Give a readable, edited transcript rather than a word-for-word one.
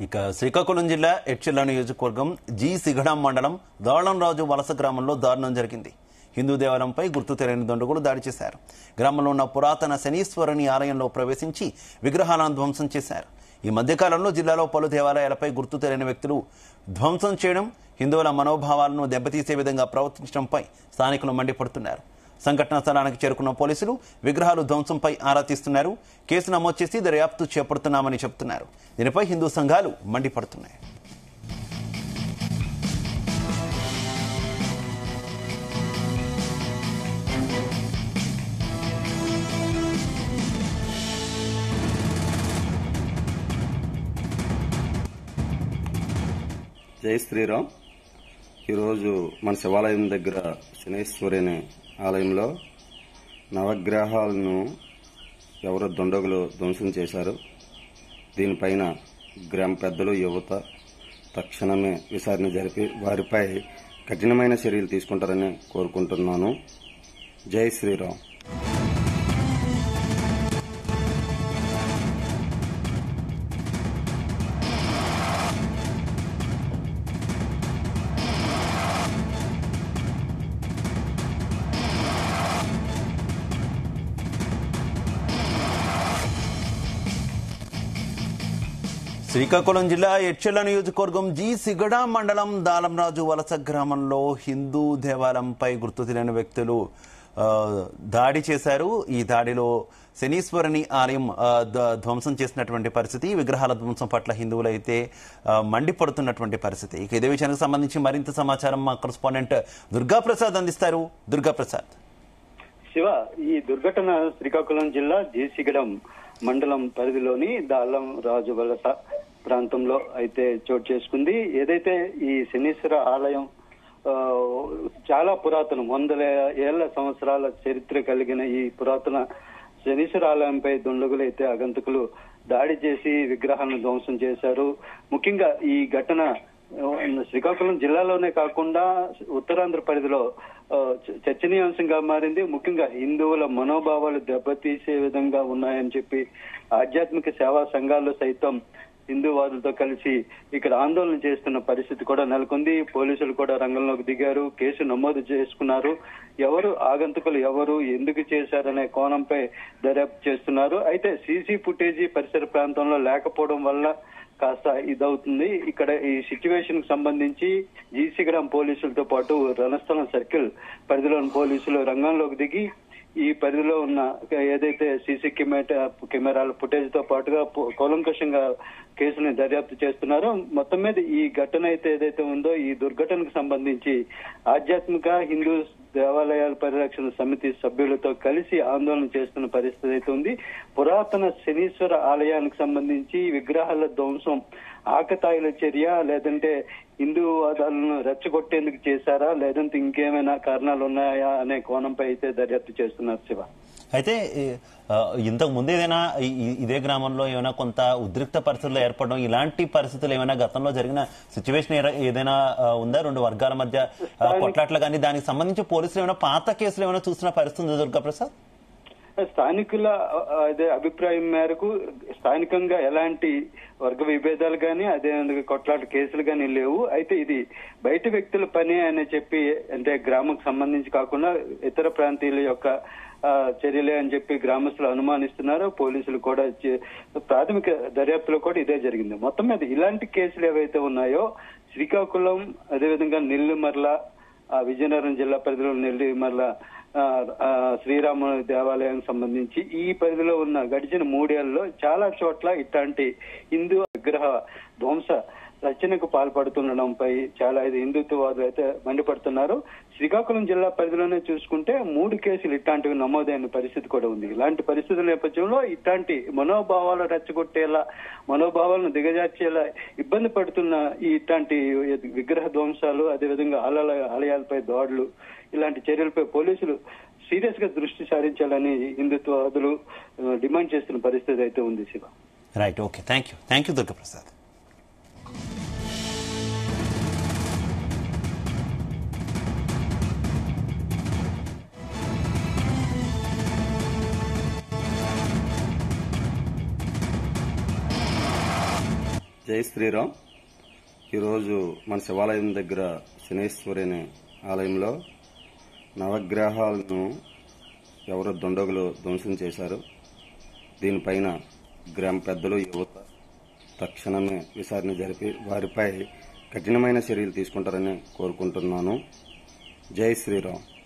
ఇక శ్రీకాకుళం జిల్లా ఎడ్చెర్ల నియోజకవర్గం జి సిగడాం మండలం దాళంరాజు వలస గ్రామంలో దారుణం జరిగింది. హిందూ దేవాలయంపై గుర్తు తెలియని దుండగులు దాడి చేశారు. గ్రామంలో ఉన్న పురాతన శనీశ్వరుని ఆలయంలో ప్రవేశించి విగ్రహాలను ధ్వంసం చేశారు. ఈ మధ్యకాలంలో జిల్లాలో పలు దేవాలయాలపై గుర్తు తెలియని వ్యక్తులు ధ్వంసం చేయడం, హిందువుల మనోభావాలను దెబ్బతీసే విధంగా ప్రవర్తించడంపై స్థానికులు మండిపడుతున్నారు. సంఘటనా స్థలానికి చేరుకున్న పోలీసులు విగ్రహాలు ధ్వంసంపై ఆరా తీస్తున్నారు. కేసు నమోదు చేసి దర్యాప్తు చేపడుతున్నామని చెబుతున్నారు. దీనిపై హిందూ సంఘాలు మండిపడుతున్నాయి. జై శ్రీరామ్. ఈరోజు మన శివాలయం దగ్గర శనేశ్వరుని ఆలయంలో నవగ్రహాలను ఎవరో దుండగులు ధ్వంసం చేశారు. దీనిపైన గ్రామ పెద్దలు, యువత తక్షణమే విచారణ జరిపి వారిపై కఠినమైన చర్యలు తీసుకుంటారని కోరుకుంటున్నాను. జై శ్రీరామ్. శ్రీకాకుళం జిల్లా ఎడ్చెర్ల నియోజకవర్గం జి సిగడాం మండలం దాళంరాజు వలస గ్రామంలో హిందూ దేవాలయంపై గుర్తు తెలియని వ్యక్తులు దాడి చేశారు. ఈ దాడిలో శనీశ్వరుని ఆలయం ధ్వంసం చేసినటువంటి పరిస్థితి, విగ్రహాల ధ్వంసం పట్ల హిందువులు అయితే మండిపడుతున్నటువంటి పరిస్థితి. ఇక ఇదే విషయానికి సంబంధించి మరింత సమాచారం మా కరెస్పాండెంట్ దుర్గాప్రసాద్ అందిస్తారు. దుర్గాప్రసాద్. శివ, ఈ దుర్ఘటన శ్రీకాకుళం జిల్లా జి సిగడాం మండలం పరిధిలోని దాళం రాజు వలస ప్రాంతంలో అయితే చోటు చేసుకుంది. ఏదైతే ఈ శనీశ్వర ఆలయం చాలా పురాతనం, 100 ఏళ్ల సంవత్సరాల చరిత్ర కలిగిన ఈ పురాతన శనీశ్వర ఆలయంపై దుండగులు అయితే ఆగంతకులు దాడి చేసి విగ్రహాలను ధ్వంసం చేశారు. ముఖ్యంగా ఈ ఘటన శ్రీకాకుళం జిల్లాలోనే కాకుండా ఉత్తరాంధ్ర పరిధిలో చర్చనీయాంశంగా మారింది. ముఖ్యంగా హిందువుల మనోభావాలు దెబ్బతీసే విధంగా ఉన్నాయని చెప్పి ఆధ్యాత్మిక సేవా సంఘాలు సైతం హిందూవాదులతో కలిసి ఇక్కడ ఆందోళన చేస్తున్న పరిస్థితి కూడా నెలకొంది. పోలీసులు కూడా రంగంలోకి దిగారు, కేసు నమోదు చేసుకున్నారు. ఎవరు ఆగంతకులు, ఎవరు ఎందుకు చేశారనే కోణంపై దర్యాప్తు చేస్తున్నారు. అయితే సీసీ ఫుటేజీ పరిసర ప్రాంతంలో లేకపోవడం వల్ల కాస్త ఇదవుతుంది. ఇక్కడ ఈ సిచ్యువేషన్ కు సంబంధించి జి సిగడాం పోలీసులతో పాటు రణస్థలం సర్కిల్ పరిధిలోని పోలీసులు రంగంలోకి దిగి ఈ పరిధిలో ఉన్న ఏదైతే సీసీ కెమెరాల ఫుటేజ్ తో పాటుగా కూలంకషంగా కేసుని దర్యాప్తు చేస్తున్నారు. మొత్తం మీద ఈ ఘటన అయితే ఏదైతే ఉందో, ఈ దుర్ఘటనకు సంబంధించి ఆధ్యాత్మిక హిందూ దేవాలయాల పరిరక్షణ సమితి సభ్యులతో కలిసి ఆందోళన చేస్తున్న పరిస్థితి అయితే ఉంది. పురాతన శనీశ్వర ఆలయానికి సంబంధించి విగ్రహాల ధ్వంసం ఆకతాయిల చర్య, లేదంటే హిందూవాదాలను రెచ్చగొట్టేందుకు చేశారా, లేదంటే ఇంకేమైనా కారణాలు ఉన్నాయా అనే కోణంపై అయితే దర్యాప్తు చేస్తున్నారు. శివ, అయితే ఇంతకు ముందు ఏదైనా ఇదే గ్రామంలో ఏమైనా కొంత ఉద్రిక్త పరిస్థితులు ఏర్పడడం, ఇలాంటి పరిస్థితులు ఏమైనా గతంలో జరిగిన సిచ్యువేషన్ ఏదైనా ఉందా? 2 వర్గాల మధ్య కొట్లాట్లు కానీ దానికి సంబంధించి పోలీసులు ఏమైనా పాత కేసులు ఏమైనా చూసిన పరిస్థితి ఉందా దుర్గాప్రసాద్? స్థానికుల అదే అభిప్రాయం మేరకు స్థానికంగా ఎలాంటి వర్గ విభేదాలు కానీ అదే కొట్లాట కేసులు కానీ లేవు. అయితే ఇది బయట వ్యక్తుల పని అని చెప్పి, అంటే గ్రామంకు సంబంధించి కాకుండా ఇతర ప్రాంతీయుల యొక్క చర్యలే అని చెప్పి గ్రామస్తులు అనుమానిస్తున్నారు. పోలీసులు కూడా ప్రాథమిక దర్యాప్తులో కూడా ఇదే జరిగింది. మొత్తం మీద ఇలాంటి కేసులు ఏవైతే ఉన్నాయో శ్రీకాకుళం, అదేవిధంగా నెల్లిమర్ల, విజయనగరం జిల్లా పరిధిలో నెల్లిమర్ల శ్రీరాముని దేవాలయానికి సంబంధించి ఈ పరిధిలో ఉన్న గడిచిన 3 ఏళ్లలో చాలా చోట్ల ఇట్లాంటి హిందూ విగ్రహ ధ్వంస రచనకు పాల్పడుతుండడంపై చాలా హిందుత్వవాదులు అయితే మండిపడుతున్నారు. శ్రీకాకుళం జిల్లా పరిధిలోనే చూసుకుంటే 3 కేసులు ఇట్లాంటివి నమోదైన పరిస్థితి కూడా ఉంది. ఇలాంటి పరిస్థితుల నేపథ్యంలో ఇట్లాంటి మనోభావాలు రెచ్చగొట్టేలా, మనోభావాలను దిగజార్చేలా ఇబ్బంది పడుతున్న ఇట్లాంటి విగ్రహ ధ్వంసాలు, అదేవిధంగా ఆలయాలపై దాడులు, ఇలాంటి చర్యలపై పోలీసులు సీరియస్ గా దృష్టి సారించాలని హిందుత్వవాదులు డిమాండ్ చేస్తున్న పరిస్థితి అయితే ఉంది. Shiva, right, okay, thank you Durgaprasad. జై శ్రీరామ్. ఈరోజు మన శివాలయం దగ్గర శనేశ్వరుని ఆలయంలో నవగ్రహాలను ఎవరో దుండగులు ధ్వంసం చేశారు. దీనిపైన గ్రామ పెద్దలు, యువత తక్షణమే విచారణ జరిపి వారిపై కఠినమైన చర్యలు తీసుకుంటారని కోరుకుంటున్నాను. జై శ్రీరామ్.